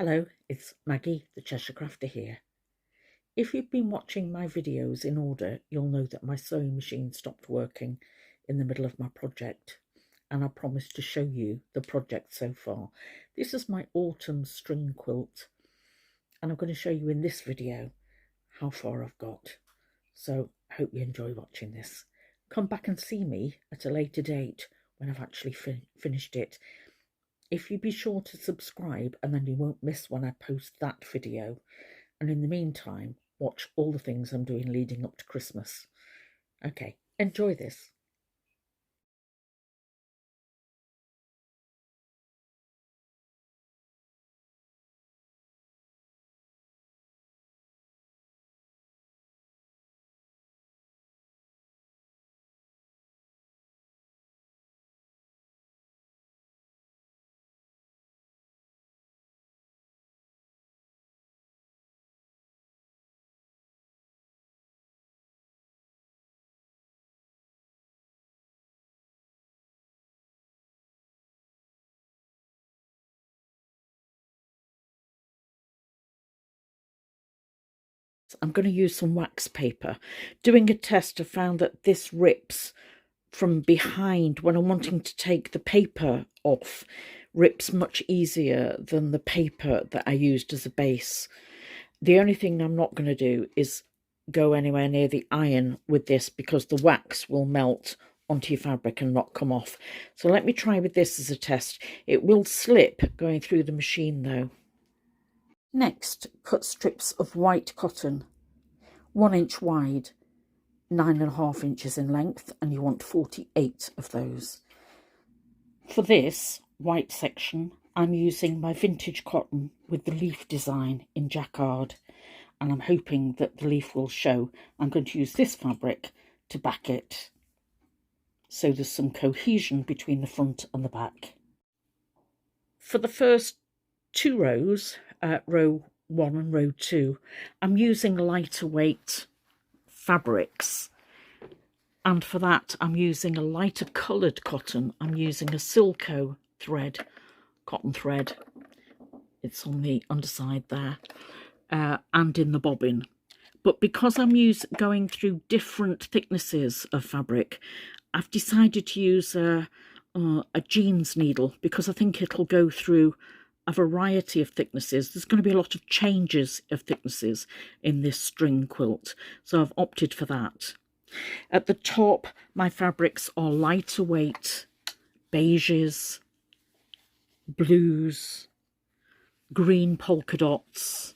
Hello, it's Maggie, the Cheshire Crafter here. If you've been watching my videos in order, you'll know that my sewing machine stopped working in the middle of my project, and I promised to show you the project so far. This is my autumn string quilt, and I'm going to show you in this video how far I've got. So I hope you enjoy watching this. Come back and see me at a later date when I've actually finished it. If you be sure to subscribe, and then you won't miss when I post that video. And in the meantime, watch all the things I'm doing leading up to Christmas. Okay, enjoy this. I'm going to use some wax paper. Doing a test, I found that this rips from behind when I'm wanting to take the paper off. Rips much easier than the paper that I used as a base. The only thing I'm not going to do is go anywhere near the iron with this, because the wax will melt onto your fabric and not come off. So let me try with this as a test. It will slip going through the machine though. Next, cut strips of white cotton, 1 inch wide, 9.5 inches in length, and you want 48 of those. For this white section, I'm using my vintage cotton with the leaf design in jacquard, and I'm hoping that the leaf will show. I'm going to use this fabric to back it, so there's some cohesion between the front and the back. For the first 2 rows, row 1 and row 2, I'm using lighter weight fabrics, and for that I'm using a lighter coloured cotton. I'm using a Silco thread, cotton thread. It's on the underside there, and in the bobbin. But because I'm going through different thicknesses of fabric, I've decided to use a jeans needle, because I think it'll go through a variety of thicknesses. There's going to be a lot of changes of thicknesses in this string quilt, so I've opted for that. At the top, my fabrics are lighter weight beiges, blues, green polka dots,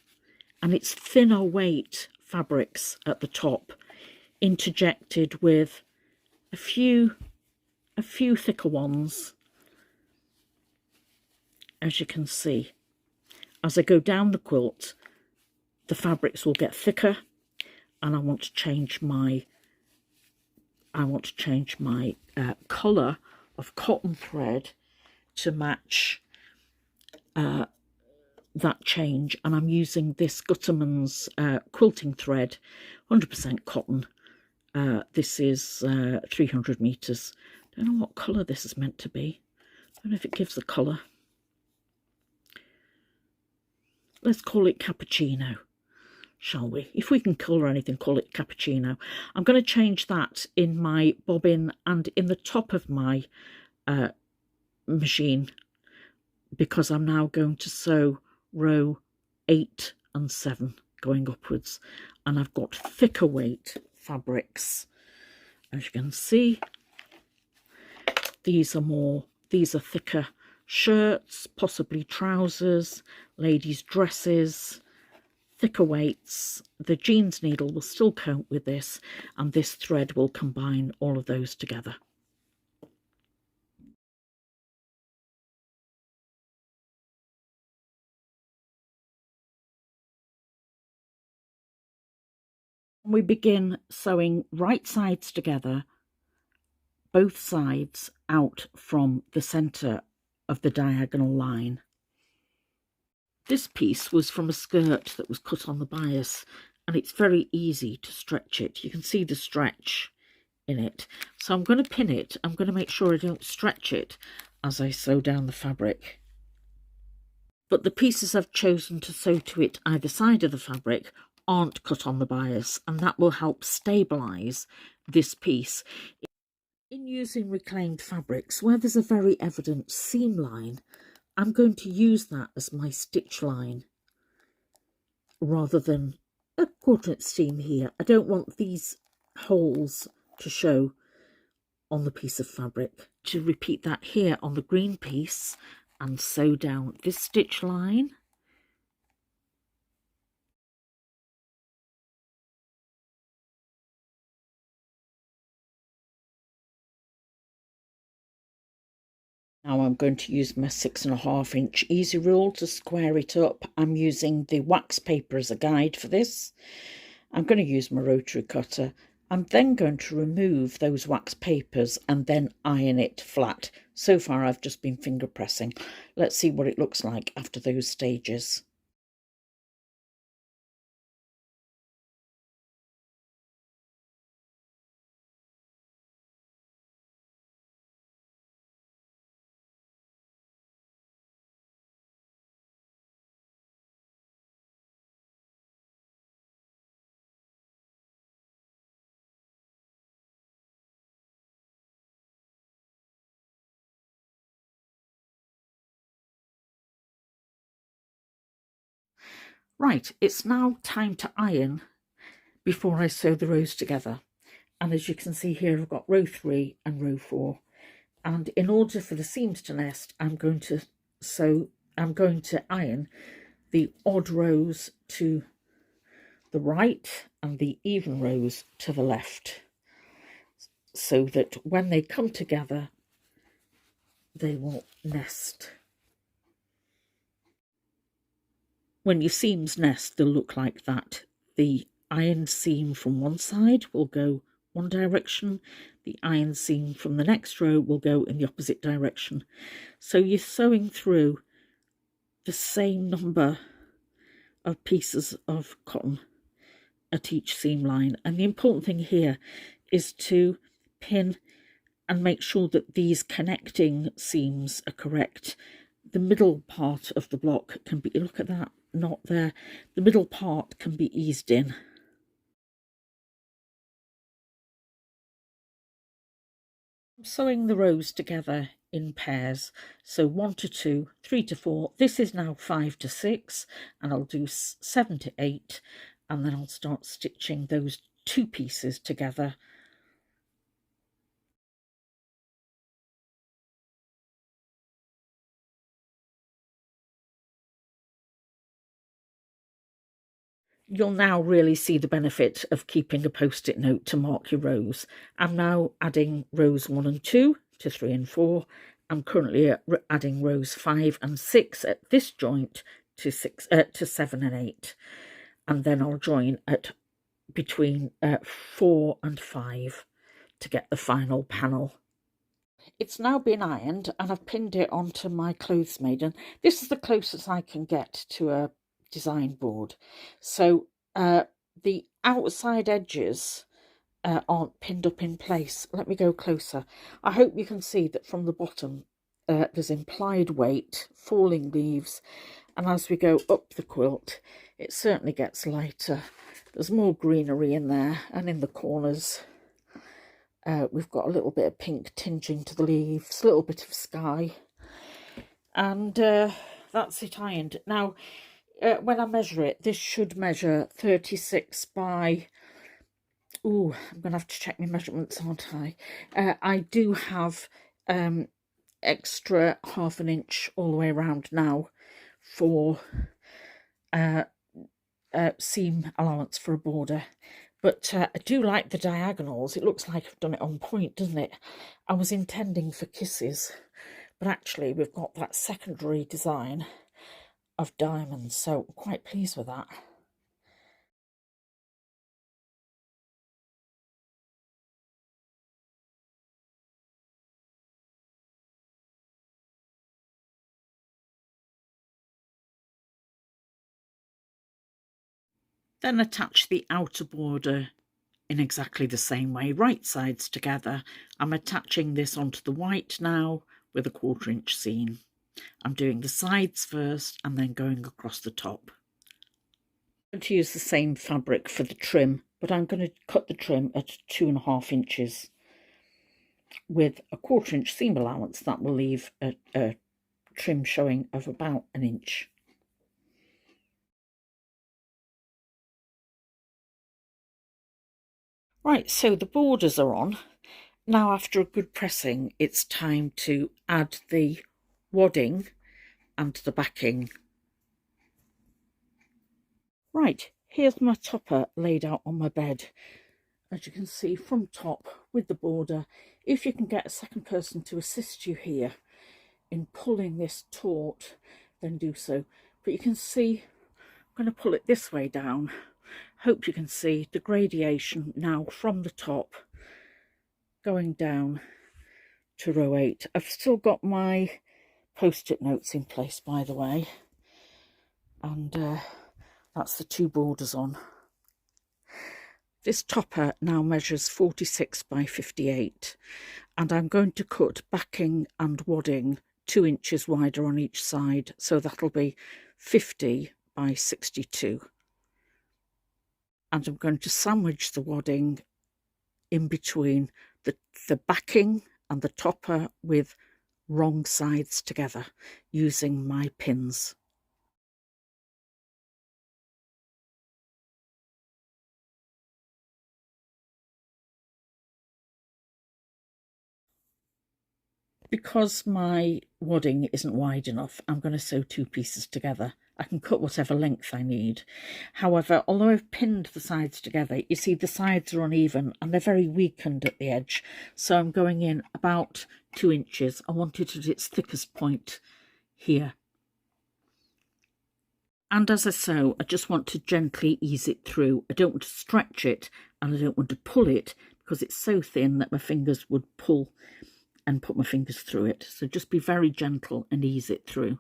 and it's thinner weight fabrics at the top, interjected with a few thicker ones. As you can see, as I go down the quilt, the fabrics will get thicker, and I want to change my colour of cotton thread to match that change. And I'm using this Gutterman's quilting thread, 100% cotton. This is 300 meters. Don't know what colour this is meant to be. Don't know if it gives a colour. Let's call it cappuccino, shall we? If we can colour anything, call it cappuccino. I'm going to change that in my bobbin and in the top of my machine, because I'm now going to sew row 8 and 7 going upwards, and I've got thicker weight fabrics. As you can see, these are thicker shirts, possibly trousers, ladies' dresses, thicker weights. The jeans needle will still cope with this, and this thread will combine all of those together. We begin sewing right sides together, both sides out from the centre of the diagonal line. This piece was from a skirt that was cut on the bias, and it's very easy to stretch it. You can see the stretch in it. So I'm going to pin it. I'm going to make sure I don't stretch it as I sew down the fabric. but the pieces I've chosen to sew to it either side of the fabric aren't cut on the bias, and that will help stabilise this piece. In using reclaimed fabrics, where there's a very evident seam line, I'm going to use that as my stitch line rather than a 1/4 inch seam here. I don't want these holes to show on the piece of fabric. To repeat that here on the green piece and sew down this stitch line. Now I'm going to use my 6.5 inch easy rule to square it up. I'm using the wax paper as a guide for this. I'm going to use my rotary cutter. I'm then going to remove those wax papers and then iron it flat. So far I've just been finger pressing. Let's see what it looks like after those stages. Right, it's now time to iron before I sew the rows together. And as you can see here, I've got row 3 and row 4. And in order for the seams to nest, I'm going to iron the odd rows to the right and the even rows to the left, so that when they come together, they will nest. When your seams nest, they'll look like that. The ironed seam from one side will go one direction, the iron seam from the next row will go in the opposite direction. So you're sewing through the same number of pieces of cotton at each seam line. And the important thing here is to pin and make sure that these connecting seams are correct. The middle part of the block can be, look at that knot there, the middle part can be eased in. I'm sewing the rows together in pairs, so 1 to 2, 3 to 4, this is now 5 to 6, and I'll do 7 to 8, and then I'll start stitching those two pieces together. You'll now really see the benefit of keeping a post-it note to mark your rows. I'm now adding rows 1 and 2 to 3 and 4. I'm currently adding rows 5 and 6 at this joint to 7 and 8. And then I'll join at between 4 and 5 to get the final panel. It's now been ironed and I've pinned it onto my clothes maiden. This is the closest I can get to a design board. So the outside edges aren't pinned up in place. Let me go closer. I hope you can see that from the bottom there's implied weight, falling leaves, and as we go up the quilt it certainly gets lighter. There's more greenery in there, and in the corners we've got a little bit of pink tinging to the leaves, a little bit of sky, and that's it ironed. Now when I measure it, this should measure 36 by, oh, I'm going to have to check my measurements, aren't I? I do have extra 1/2 inch all the way around now for seam allowance for a border. But I do like the diagonals. It looks like I've done it on point, doesn't it? I was intending for kisses, but actually we've got that secondary design of diamonds, so I'm quite pleased with that. Then attach the outer border in exactly the same way, right sides together. I'm attaching this onto the white now with a 1/4 inch seam. I'm doing the sides first and then going across the top. I'm going to use the same fabric for the trim, but I'm going to cut the trim at 2.5 inches with a 1/4 inch seam allowance. That will leave a trim showing of about 1 inch. Right, so the borders are on. Now, after a good pressing, it's time to add the wadding and the backing. Right, here's my topper laid out on my bed, as you can see from top with the border. If you can get a second person to assist you here in pulling this taut, then do so. But you can see, I'm going to pull it this way down. Hope you can see the gradation now from the top going down to row 8. I've still got my post-it notes in place, by the way, and that's the 2 borders on. This topper now measures 46 by 58, and I'm going to cut backing and wadding 2 inches wider on each side, so that'll be 50 by 62. And I'm going to sandwich the wadding in between the backing and the topper with wrong sides together using my pins. Because my wadding isn't wide enough, I'm going to sew 2 pieces together. I can cut whatever length I need. However, although I've pinned the sides together, you see the sides are uneven and they're very weakened at the edge. So I'm going in about 2 inches. I want it at its thickest point here. And as I sew, I just want to gently ease it through. I don't want to stretch it and I don't want to pull it because it's so thin that my fingers would pull and put my fingers through it. So just be very gentle and ease it through.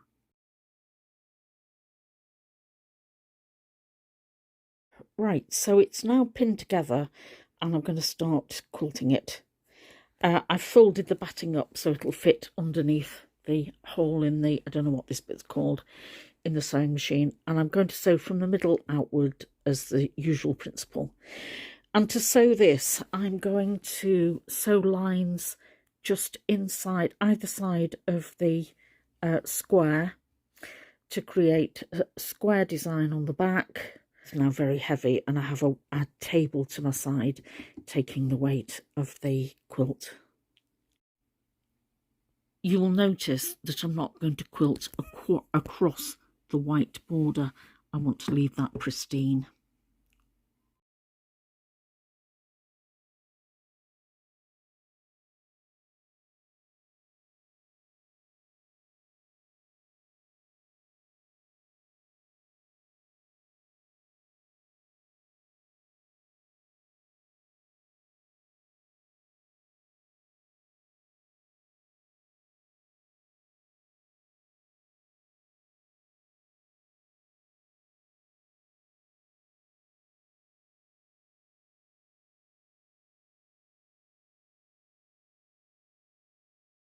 Right, so it's now pinned together and I'm going to start quilting it. I've folded the batting up so it'll fit underneath the hole in the, I don't know what this bit's called, in the sewing machine, and I'm going to sew from the middle outward as the usual principle. And to sew this, I'm going to sew lines just inside either side of the square to create a square design on the back. It's now very heavy and I have a table to my side taking the weight of the quilt. You will notice that I'm not going to quilt across the white border. I want to leave that pristine.